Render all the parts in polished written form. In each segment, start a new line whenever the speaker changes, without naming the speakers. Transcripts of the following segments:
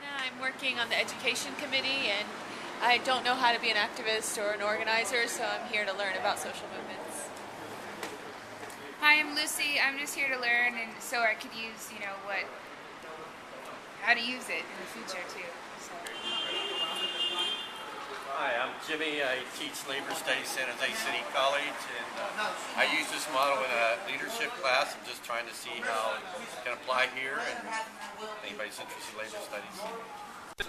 Hannah. I'm working on the education committee, and I don't know how to be an activist or an organizer, so I'm here to learn about social movements.
Hi, I'm Lucy. I'm just here to learn, and so I could use, how to use it in the future too. So.
Hi, I'm Jimmy. I teach labor studies at San Jose City College, and I use this model in a leadership class. I'm just trying to see how it can apply here, and if anybody's interested in labor studies.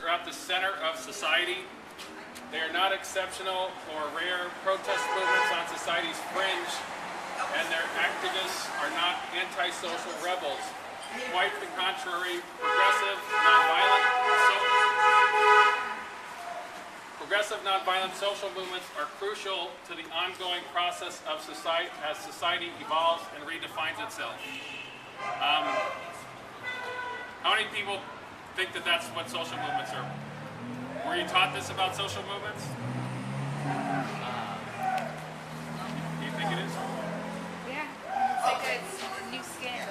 Are at the center of society. They are not exceptional or rare protest movements on society's fringe, and their activists are not antisocial rebels. Quite the contrary, progressive nonviolent social movements are crucial to the ongoing process of society as society evolves and redefines itself. How many people think that that's what social movements are? Were you taught this about social movements? Do you think it is?
Yeah, it's like a new skin.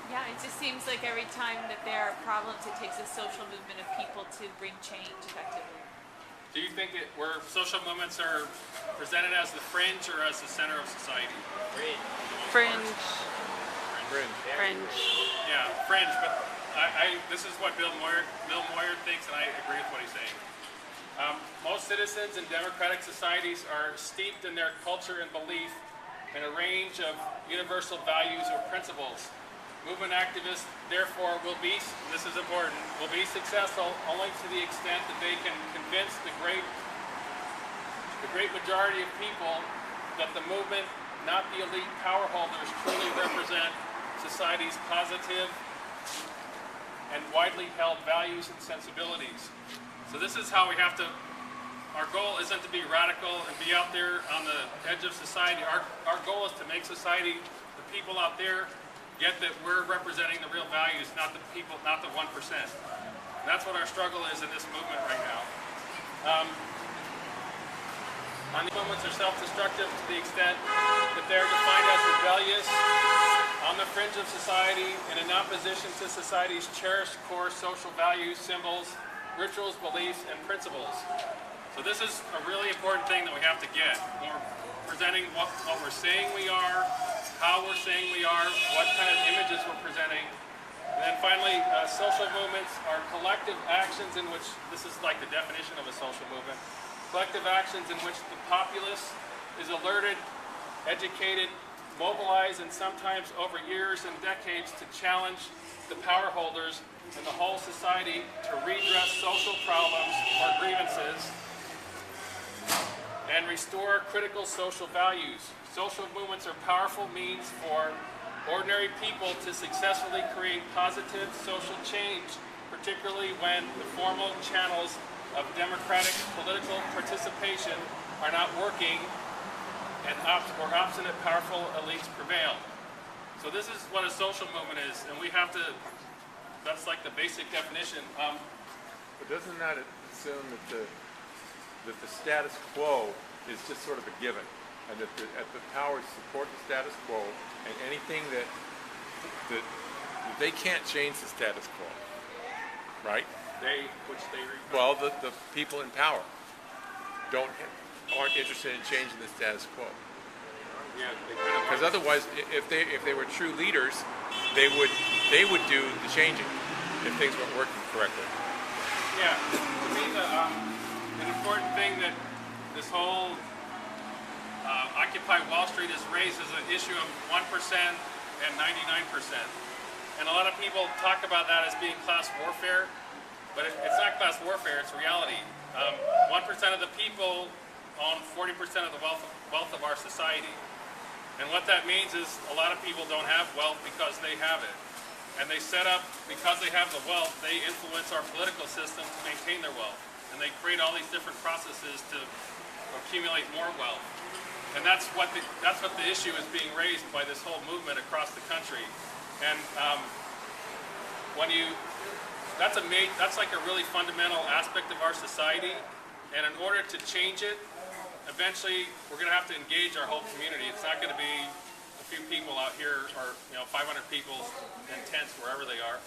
Yeah, it just seems like every time that there are problems, it takes a social movement of people to bring change effectively.
Do you think where social movements are presented as the fringe or as the center of society?
Fringe.
Yeah, fringe, but this is what Bill Moyer thinks, and I agree with what he's saying. Most citizens in democratic societies are steeped in their culture and belief in a range of universal values or principles. Movement activists, therefore, will be successful only to the extent that they can convince the great majority of people that the movement, not the elite power holders, truly represent society's positive and widely held values and sensibilities. So this is how we have to, our goal isn't to be radical and be out there on the edge of society. Our goal is to make society, the people out there, get that we're representing the real values, not the people, not the 1%. And that's what our struggle is in this movement right now. These movements are self-destructive to the extent that they're defined as rebellious, on the fringe of society, and in opposition to society's cherished core social values, symbols, rituals, beliefs, and principles. So this is a really important thing that we have to get. When we're presenting what we're saying we are, how we're saying we are, what kind of images we're presenting. And then finally, social movements are collective actions in which, this is like the definition of a social movement, collective actions in which the populace is alerted, educated, mobilized, and sometimes over years and decades to challenge the power holders and the whole society to redress social problems or grievances and restore critical social values. Social movements are powerful means for ordinary people to successfully create positive social change, particularly when the formal channels of democratic political participation are not working and obstinate powerful elites prevail. So this is what a social movement is, and we have to, that's like the basic definition.
But doesn't that assume that the status quo is just sort of a given, and that the powers support the status quo, and anything that they can't change the status quo, right? Well, the people in power aren't interested in changing the status quo.
Yeah,
because otherwise, if they were true leaders, they would do the changing if things weren't working correctly.
Yeah, to me, an important thing that this whole Occupy Wall Street has raised is an issue of 1% and 99%. And a lot of people talk about that as being class warfare, but it's not class warfare, it's reality. 1% of the people own 40% of the wealth of our society. And what that means is a lot of people don't have wealth because they have it. And they set up, because they have the wealth, they influence our political system to maintain their wealth. And they create all these different processes to accumulate more wealth. And that's what the issue is being raised by this whole movement across the country. And that's like a really fundamental aspect of our society. And in order to change it, eventually we're going to have to engage our whole community. It's not going to be a few people out here, or 500 people in tents wherever they are.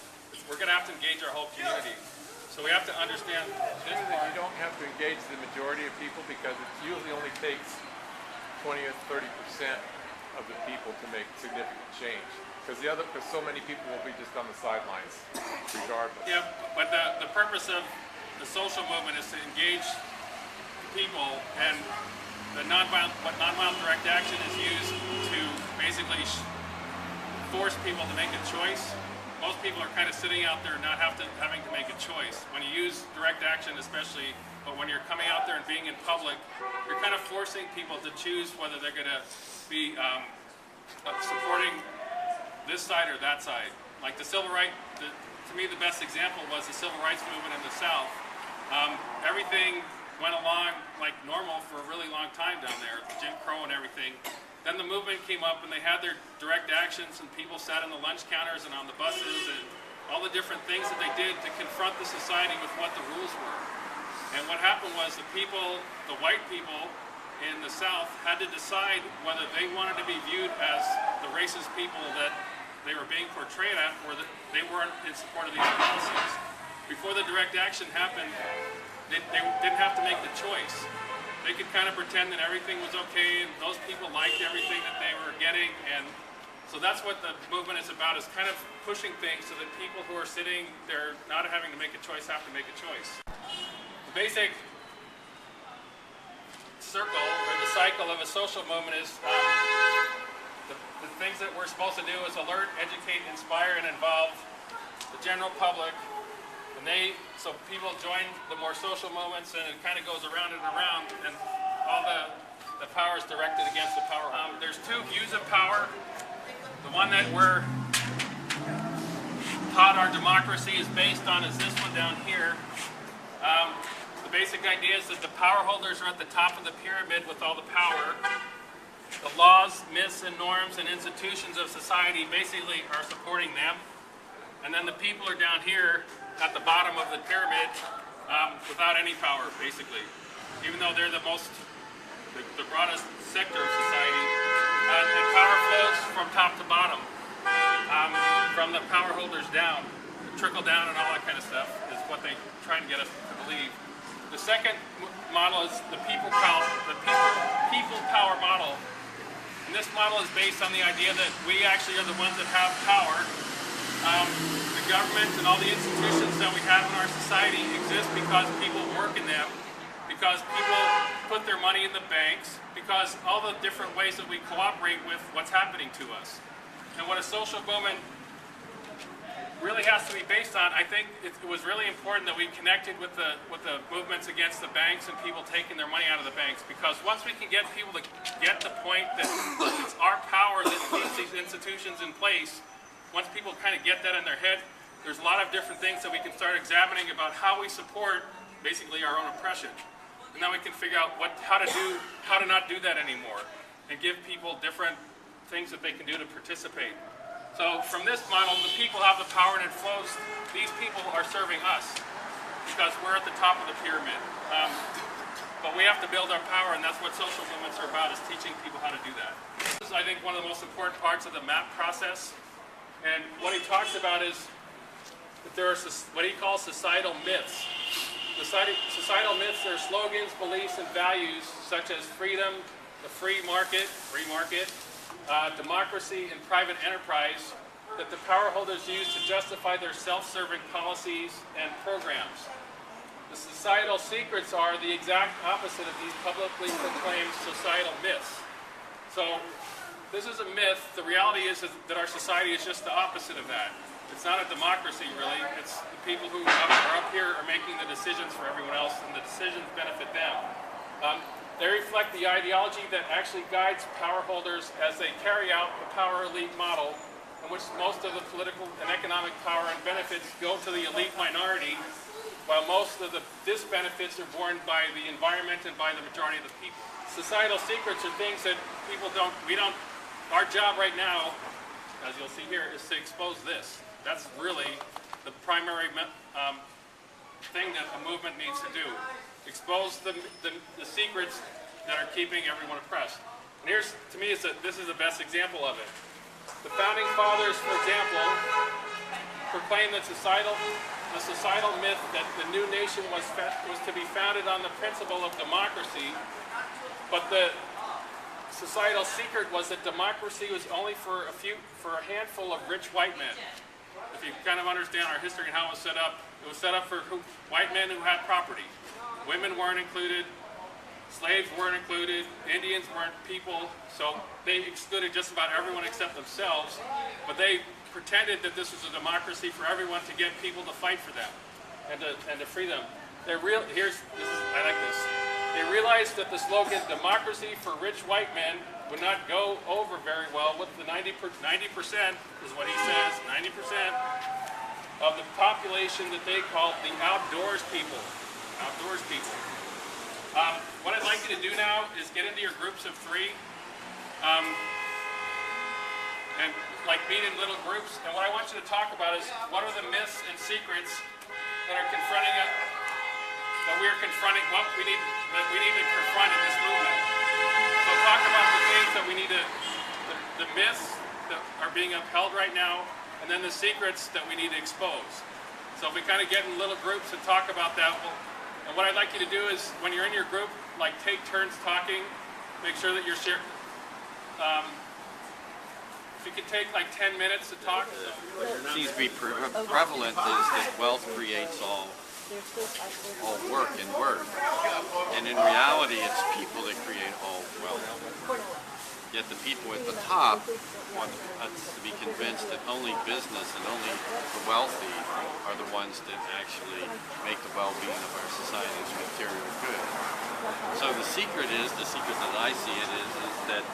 We're going to have to engage our whole community. So we have to understand this part.
You don't have to engage the majority of people because it usually only takes 20 or 30% of the people to make significant change. Because so many people will be just on the sidelines, regardless.
Yeah, but the purpose of the social movement is to engage people, and the nonviolent direct action is used to basically force people to make a choice. Most people are kind of sitting out there not having to make a choice. When you use direct action especially, but when you're coming out there and being in public, you're kind of forcing people to choose whether they're going to be supporting this side or that side. Like the civil rights, to me the best example was the civil rights movement in the South. Everything went along like normal for a really long time down there, Jim Crow and everything. Then the movement came up and they had their direct actions, and people sat on the lunch counters and on the buses and all the different things that they did to confront the society with what the rules were. And what happened was the white people in the South had to decide whether they wanted to be viewed as the racist people that they were being portrayed at, or that they weren't in support of these policies. Before the direct action happened, they didn't have to make the choice. They could kind of pretend that everything was okay, and those people liked everything that they were getting, and so that's what the movement is about, is kind of pushing things so that people who are sitting there not having to make a choice have to make a choice. The basic circle, or the cycle of a social movement is the things that we're supposed to do is alert, educate, inspire, and involve the general public. And so people join the more social movements, and it kind of goes around and around, and all the power is directed against the power. There's two views of power. The one that we're taught our democracy is based on is this one down here. The basic idea is that the power holders are at the top of the pyramid with all the power. The laws, myths, and norms and institutions of society basically are supporting them. And then the people are down here at the bottom of the pyramid without any power, basically. Even though they're the broadest sector of society. And power flows from top to bottom, from the power holders down. Trickle down and all that kind of stuff is what they try and get us to believe. The second model is the people power model. And this model is based on the idea that we actually are the ones that have power. The government and all the institutions that we have in our society exist because people work in them, because people put their money in the banks, because all the different ways that we cooperate with what's happening to us. And what a social movement really has to be based on, I think it was really important that we connected with the movements against the banks and people taking their money out of the banks, because once we can get people to get the point that it's our power that keeps these institutions in place, once people kind of get that in their head, there's a lot of different things that we can start examining about how we support basically our own oppression. And then we can figure out how to not do that anymore, and give people different things that they can do to participate. So from this model, the people have the power and it flows. These people are serving us because we're at the top of the pyramid. But we have to build our power, and that's what social movements are about, is teaching people how to do that. This is, I think, one of the most important parts of the MAP process. And what he talks about is that there are what he calls societal myths. Societal myths are slogans, beliefs, and values such as freedom, the free market, democracy, and private enterprise that the power holders use to justify their self-serving policies and programs. The societal secrets are the exact opposite of these publicly proclaimed societal myths. So this is a myth. The reality is that our society is just the opposite of that. It's not a democracy, really. It's the people who are up here are making the decisions for everyone else, and the decisions benefit them. They reflect the ideology that actually guides power holders as they carry out the power elite model, in which most of the political and economic power and benefits go to the elite minority, while most of the disbenefits are borne by the environment and by the majority of the people. Societal secrets are things that our job right now, as you'll see here, is to expose this. That's really the primary thing that a movement needs to do. Expose the secrets that are keeping everyone oppressed. And here's, to me, this is the best example of it. The founding fathers, for example, proclaimed the societal myth that the new nation was to be founded on the principle of democracy, but the societal secret was that democracy was only for a handful of rich white men. If you kind of understand our history and how it was set up for white men who had property. Women weren't included, slaves weren't included, Indians weren't people, so they excluded just about everyone except themselves, but they pretended that this was a democracy for everyone to get people to fight for them and to free them. I like this. They realized that the slogan, democracy for rich white men, would not go over very well with the 90% is what he says, 90% of the population that they called the outdoors people. Outdoors people. What I'd like you to do now is get into your groups of 3 and like meet in little groups. And what I want you to talk about is what are the myths and secrets that are confronting us, that we need to confront in this movement. So talk about the things that we need to, the myths that are being upheld right now, and then the secrets that we need to expose. So if we kind of get in little groups and talk about that, and what I'd like you to do is, when you're in your group, like take turns talking, make sure that you're sharing. If you could take like 10 minutes to talk.
Seems to be prevalent is that wealth creates all work and worth. And in reality, it's people that create all wealth. Yet the people at the top want us to be convinced that only business and only the wealthy are the ones that actually make the well-being of our society's material good. So the secret that I see it is that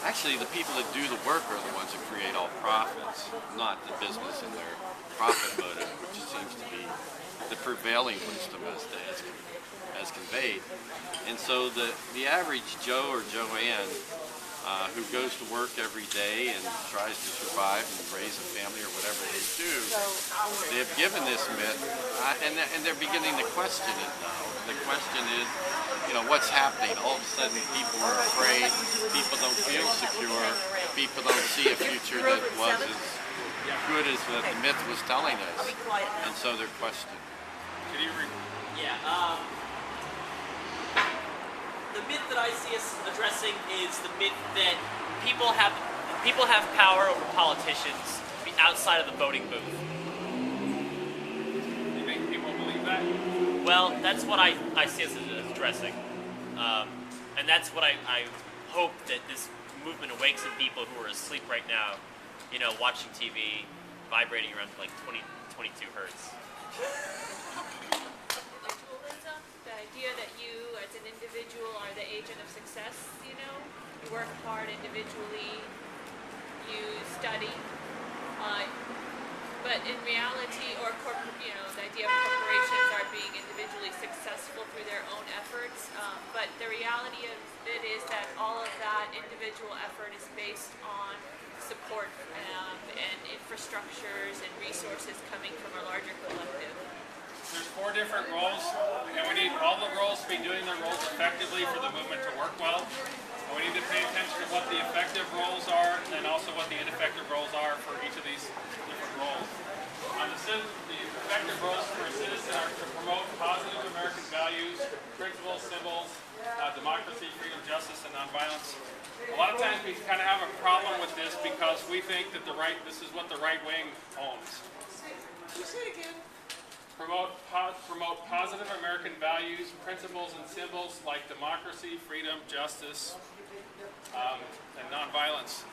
actually the people that do the work are the ones that create all profits, not the business and their profit motive, which seems to be the prevailing wisdom as conveyed. And so the average Joe or Joanne who goes to work every day and tries to survive and raise a family or whatever they do, they've given this myth, and they're beginning to question it now. The question is, what's happening? All of a sudden people are afraid, people don't feel secure, people don't see a future that was as good as what the myth was telling us, and so they're questioning.
Yeah. The myth that I see us addressing is the myth that people have power over politicians outside of the voting booth.
You think people believe that?
Well, that's what I see us addressing. And that's what I hope that this movement awakes in people who are asleep right now, watching TV, vibrating around like 22 hertz.
The idea that you, as an individual, are the agent of success, you work hard individually, you study, but in reality, the idea of corporations are being individually successful through their own efforts, but the reality of it is that all of that individual effort is based on support and infrastructures and resources coming from a larger collective.
There's 4 different roles, and we need all the roles to be doing their roles effectively for the movement to work well. And we need to pay attention to what the effective roles are, and also what the ineffective roles are for each of these different roles. The effective roles for a citizen are to promote positive American values, principles, symbols, democracy, freedom, justice, and nonviolence. A lot of times we kind of have a problem with this because we think that this is what the right wing owns.
Can you say it again?
Promote positive American values, principles, and symbols like democracy, freedom, justice, and nonviolence.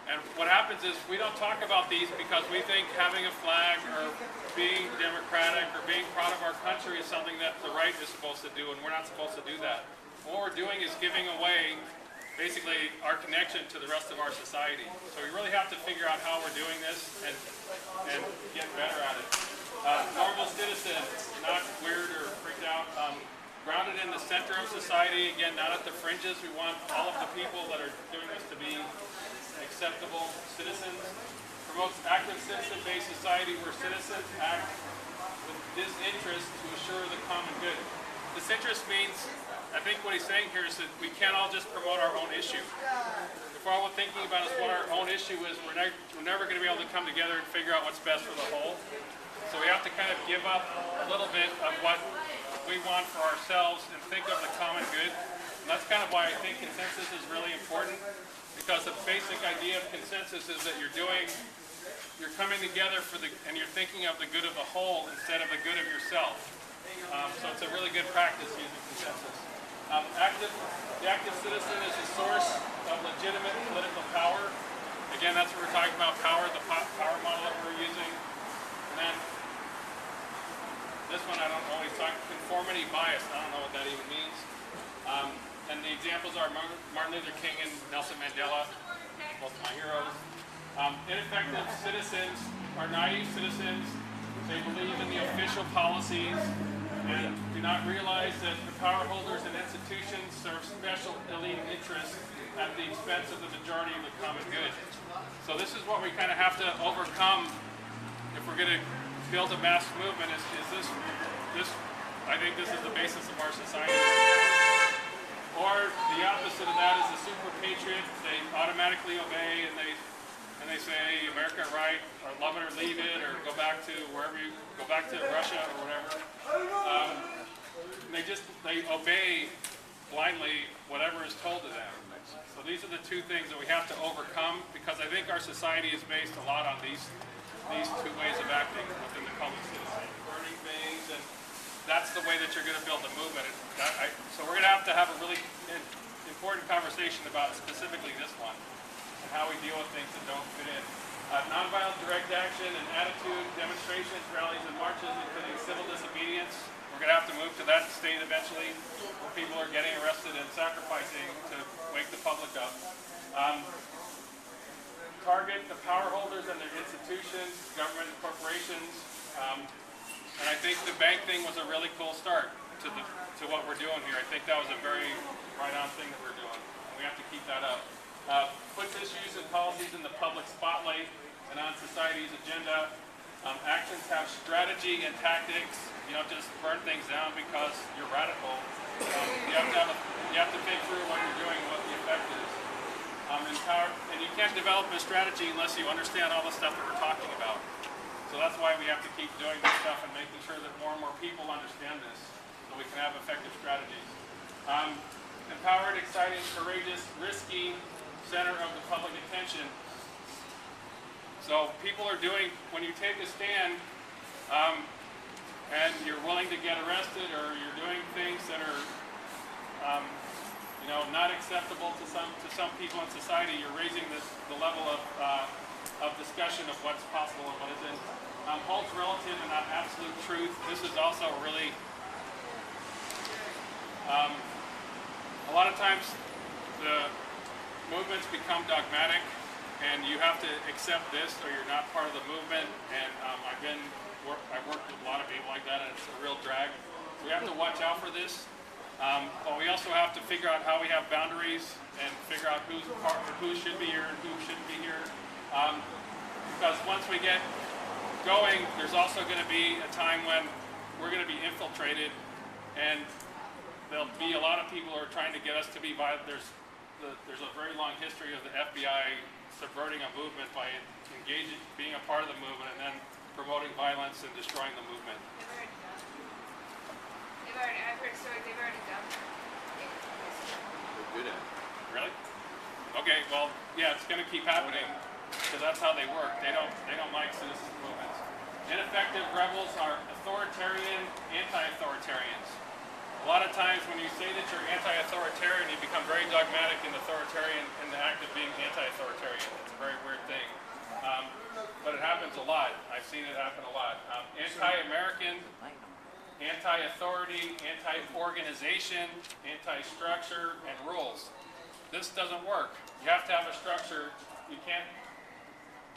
And what happens is we don't talk about these because we think having a flag or being democratic or being proud of our country is something that the right is supposed to do, and we're not supposed to do that. What we're doing is giving away basically our connection to the rest of our society. So we really have to figure out how we're doing this and get better at it. Normal citizen, not weird or freaked out, grounded in the center of society, again, not at the fringes. We want all of the people that are doing this to be acceptable citizens. Promotes active citizen-based society where citizens act with disinterest to assure the common good. The Disinterest means, I think what he's saying here is that we can't all just promote our own issue. If all we're thinking about is what our own issue is, we're never going to be able to come together and figure out what's best for the whole. So we have to kind of give up a little bit of what we want for ourselves and think of the common good. And that's kind of why I think consensus is really important, because the basic idea of consensus is that you're coming together and you're thinking of the good of the whole instead of the good of yourself. So it's a really good practice using consensus. The active citizen is a source of legitimate political power. Again, that's what we're talking about, power, the power model that we're using. And then this one I don't know, he's talking conformity bias. I don't know what that even means. And the examples are Martin Luther King and Nelson Mandela, both my heroes. Ineffective citizens are naive citizens. They believe in the official policies and do not realize that the power holders and institutions serve special elite interests at the expense of the majority of the common good. So this is what we kind of have to overcome if we're going to build a mass movement. Is this? I think this is the basis of our society. Or the opposite of that is the super patriot. They automatically obey and they say America right, or love it or leave it, or go back to wherever you go back to Russia or whatever. They obey blindly whatever is told to them. So these are the two things that we have to overcome, because I think our society is based a lot on these two ways of acting within the public citizen. Burning things, and that's the way that you're going to build a movement. So we're going to have a really important conversation about specifically this one and how we deal with things that don't fit in. Nonviolent direct action and attitude, demonstrations, rallies, and marches, including civil disobedience. We're going to have to move to that state eventually, where people are getting arrested and sacrificing to wake the public up. Target the power holders and their institutions, government and corporations. And I think the bank thing was a really cool start to what we're doing here. I think that was a very right-on thing that we're doing. And we have to keep that up. Puts issues and policies in the public spotlight and on society's agenda. Actions have strategy and tactics. You don't just burn things down because you're radical. You have to think through what you're doing and what the effect is. And you can't develop a strategy unless you understand all the stuff that we're talking about. So that's why we have to keep doing this stuff and making sure that more and more people understand this, so we can have effective strategies. Empowered, exciting, courageous, risky, center of the public attention. So people are doing, when you take a stand and you're willing to get arrested, or you're doing things that are not acceptable to some people in society, you're raising the level of discussion of what's possible and what isn't. Holds relative and not absolute truth. This is also really, a lot of times the movements become dogmatic, and you have to accept this or you're not part of the movement. And I've worked with a lot of people like that, and it's a real drag. So we have to watch out for this. But we also have to figure out how we have boundaries and figure out who should be here and who shouldn't be here. Because once we get going, there's also going to be a time when we're going to be infiltrated, and there'll be a lot of people who are trying to get us to be violent. There's a very long history of the FBI subverting a movement by being a part of the movement, and then promoting violence and destroying the movement.
I've heard stories they've already done that.
They're good at it.
Really? Okay. Well, yeah, it's going to keep happening because that's how they work. They don't like citizen movements. Ineffective rebels are authoritarian, anti-authoritarians. A lot of times when you say that you're anti-authoritarian, you become very dogmatic and authoritarian in the act of being anti-authoritarian. It's a very weird thing. But it happens a lot. I've seen it happen a lot. Anti-American, anti-authority, anti-organization, anti-structure, and rules. This doesn't work. You have to have a structure. You can't.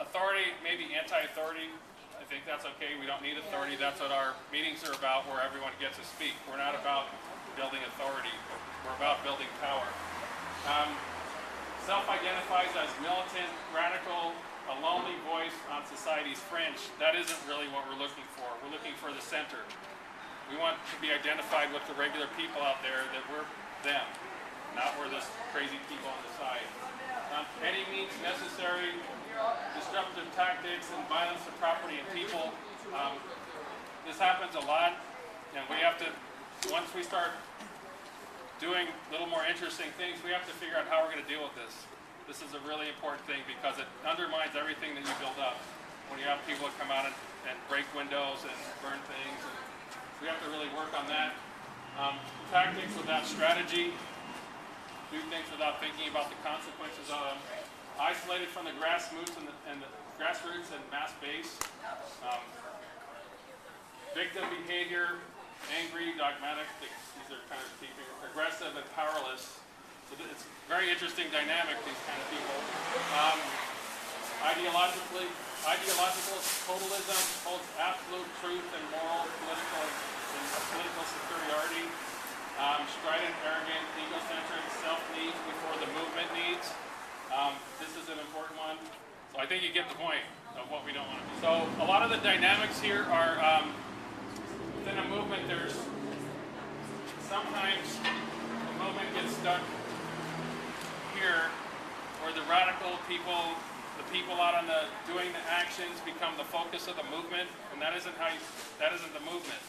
Authority, maybe anti-authority. I think that's okay. We don't need authority. That's what our meetings are about, where everyone gets to speak. We're not about building authority. We're about building power. Self-identifies as militant, radical, a lonely voice on society's fringe. That isn't really what we're looking for. We're looking for the center. We want to be identified with the regular people out there, that we're them, not we're this crazy people on the side. Any means necessary, disruptive tactics and violence to property and people. This happens a lot, and we have to, once we start doing a little more interesting things, we have to figure out how we're going to deal with this. This is a really important thing because it undermines everything that you build up. When you have people that come out and break windows and burn things, and we have to really work on that. Tactics without strategy, do things without thinking about the consequences of them. Isolated from the grassroots and the grassroots and mass base. Victim behavior, angry, dogmatic, these are kind of keeping aggressive and powerless. So it's a very interesting dynamic, these kind of people. Ideological totalism holds absolute truth and moral, political superiority. Strident, arrogant, egocentric, self-needs before the movement needs. This is an important one. So I think you get the point of what we don't want to do. So a lot of the dynamics here are within a movement. There's sometimes the movement gets stuck here, where the radical people, the people out on the doing the actions, become the focus of the movement, and that isn't the movement.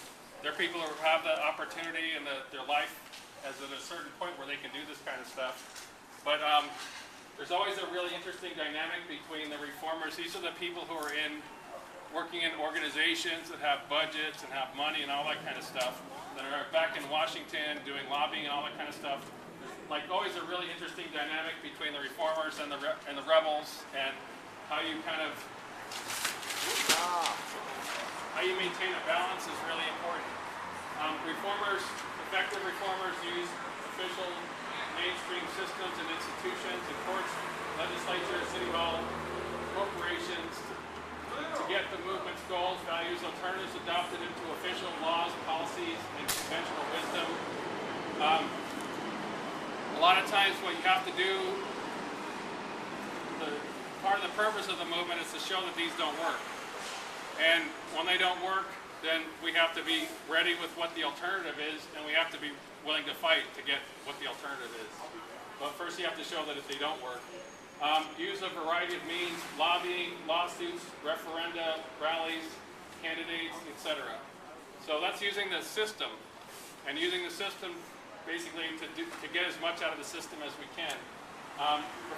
They're people who have the opportunity in their life as at a certain point where they can do this kind of stuff. But there's always a really interesting dynamic between the reformers. These are the people who are working in organizations that have budgets and have money and all that kind of stuff, that are back in Washington doing lobbying and all that kind of stuff. There's like always a really interesting dynamic between the reformers and the rebels, and how you kind of how you maintain a balance is really important. Effective reformers use official mainstream systems and institutions and courts, legislature, city hall, corporations to get the movement's goals, values, alternatives adopted into official laws, policies, and conventional wisdom. A lot of times what you have to do, part of the purpose of the movement is to show that these don't work. And when they don't work, then we have to be ready with what the alternative is, and we have to be willing to fight to get what the alternative is. But first you have to show that if they don't work. Use a variety of means: lobbying, lawsuits, referenda, rallies, candidates, etc. So that's using the system, and using the system basically to get as much out of the system as we can.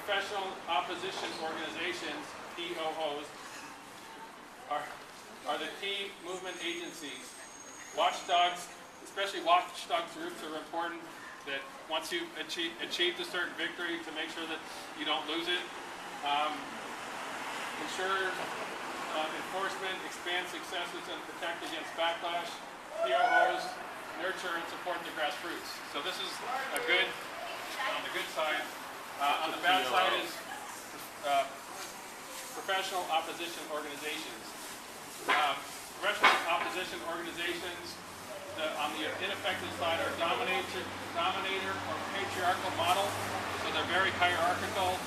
Professional opposition organizations, POOs, are the key movement agencies. Watchdogs, especially watchdog groups, are important. That once you've achieved a certain victory, to make sure that you don't lose it. Ensure enforcement, expand successes, and protect against backlash. POOs nurture and support the grassroots. So this is a good, on the good side. On the bad side is professional opposition organizations. Professional opposition organizations, on the ineffective side, are dominator or patriarchal model. So they're very hierarchical.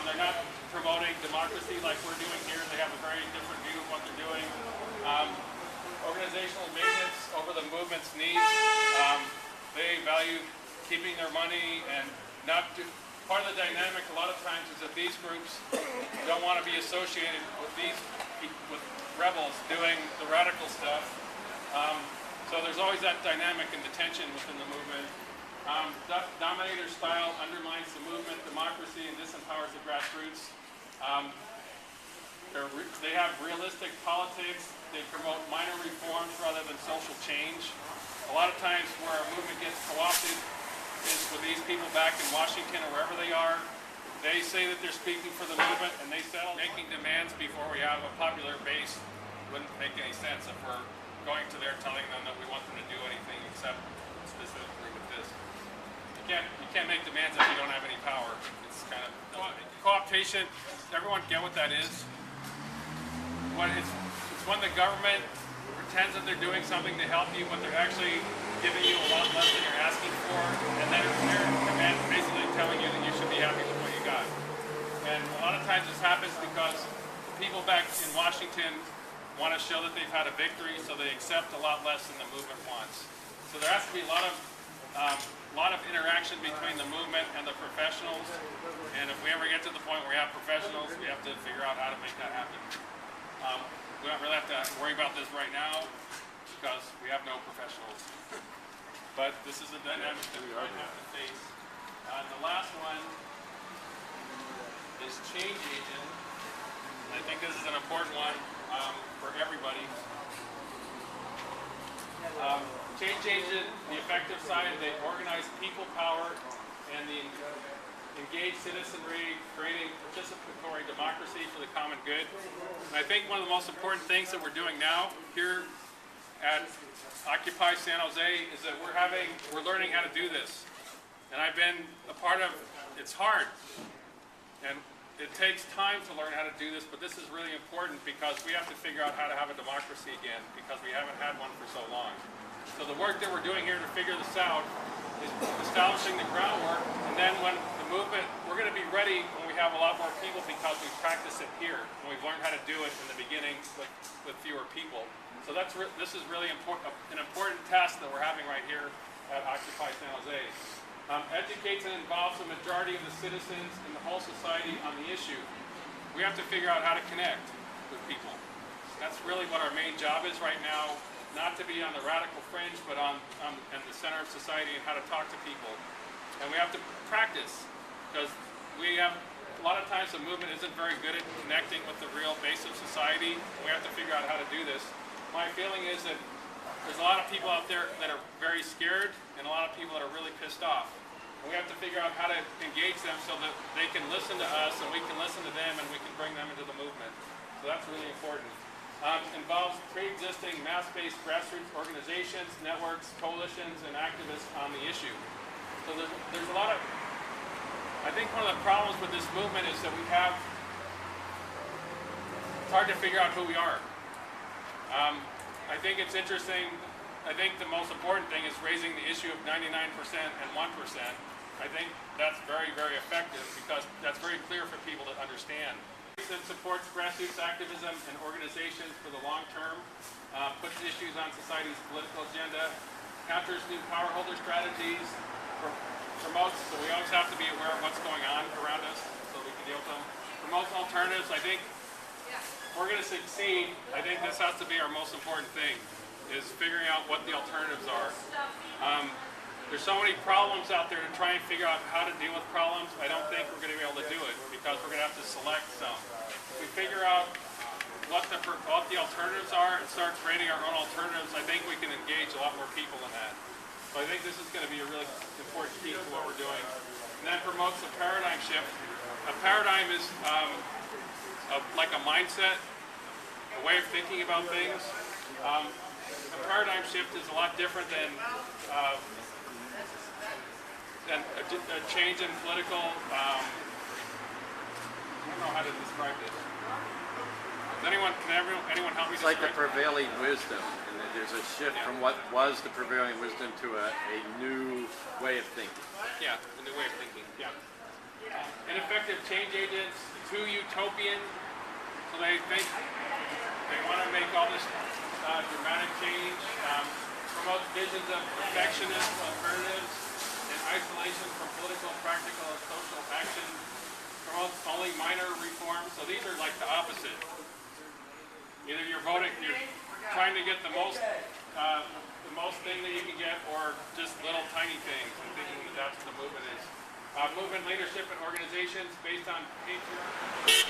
They're not promoting democracy like we're doing here. They have a very different view of what they're doing. Organizational maintenance over the movement's needs. They value keeping their money and not do. Part of the dynamic a lot of times is that these groups don't want to be associated with rebels doing the radical stuff. So there's always that dynamic and the tension within the movement. Dominator style undermines the movement, democracy, and disempowers the grassroots. They have realistic politics. They promote minor reforms rather than social change. A lot of times where a movement gets co-opted is with these people back in Washington or wherever they are. They say that they're speaking for the movement, and they settle making demands before we have a popular base. Wouldn't make any sense if we're going to there telling them that we want them to do anything except specifically with this. You can't make demands if you don't have any power. It's kind of co-optation. Everyone get what that is? It's when the government pretends that they're doing something to help you, but they're actually giving you a lot less than you're asking for, and then they're basically telling you that you should be happy with what you got. And a lot of times this happens because the people back in Washington want to show that they've had a victory, so they accept a lot less than the movement wants. So there has to be a lot of interaction between the movement and the professionals. And if we ever get to the point where we have professionals, we have to figure out how to make that happen. We don't really have to worry about this right now because we have no professionals. But this is a dynamic that we might have to face. The last one is change agent. I think this is an important one for everybody. Change agent, the effective side, they organize people power and the engaged citizenry, creating participatory democracy for the common good. And I think one of the most important things that we're doing now here at Occupy San Jose is that we're learning how to do this. And I've been a part of, it's hard. And it takes time to learn how to do this, but this is really important because we have to figure out how to have a democracy again because we haven't had one for so long. So the work that we're doing here to figure this out is establishing the groundwork, and then when the movement, we're going to be ready when we have a lot more people because we practice it here and we've learned how to do it in the beginning with fewer people. So this is really an important task that we're having right here at Occupy San Jose. Educates and involves the majority of the citizens and the whole society on the issue. We have to figure out how to connect with people. That's really what our main job is right now, not to be on the radical fringe, but in the center of society and how to talk to people. And we have to practice, because we have, a lot of times the movement isn't very good at connecting with the real base of society. We have to figure out how to do this. My feeling is that there's a lot of people out there that are very scared and a lot of people that are really pissed off. And we have to figure out how to engage them so that they can listen to us and we can listen to them and we can bring them into the movement. So that's really important. Involves pre-existing mass-based grassroots organizations, networks, coalitions, and activists on the issue. So there's a lot of, I think one of the problems with this movement is that it's hard to figure out who we are. I think it's interesting, I think the most important thing is raising the issue of 99% and 1%. I think that's very, very effective because that's very clear for people to understand. That supports grassroots activism and organizations for the long term, puts issues on society's political agenda, counters new power holder strategies, promotes, so we always have to be aware of what's going on around us so we can deal with them. Promotes alternatives. I think if we're going to succeed, I think this has to be our most important thing, is figuring out what the alternatives are. There's so many problems out there to try and figure out how to deal with problems. I don't think we're going to be able to do it because we're going to have to select some. If we figure out what the alternatives are and start creating our own alternatives, I think we can engage a lot more people in that. So I think this is going to be a really important key to what we're doing. And that promotes a paradigm shift. A paradigm is like a mindset, a way of thinking about things. A paradigm shift is a lot different than a change in political, I don't know how to describe this. Can anyone help me describe?
It's like the prevailing wisdom, and that there's a shift from what was the prevailing wisdom to a new way of thinking.
Yeah, a new way of thinking, yeah. Ineffective change agents, too utopian, so they think they want to make all this dramatic change, promotes visions of perfectionist alternatives, and isolation from political, practical, and social action, promotes only minor reforms. So these are like the opposite. Either you're trying to get the most thing that you can get, or just little tiny things, and thinking that that's what the movement is. Movement leadership and organizations based on patriarchy.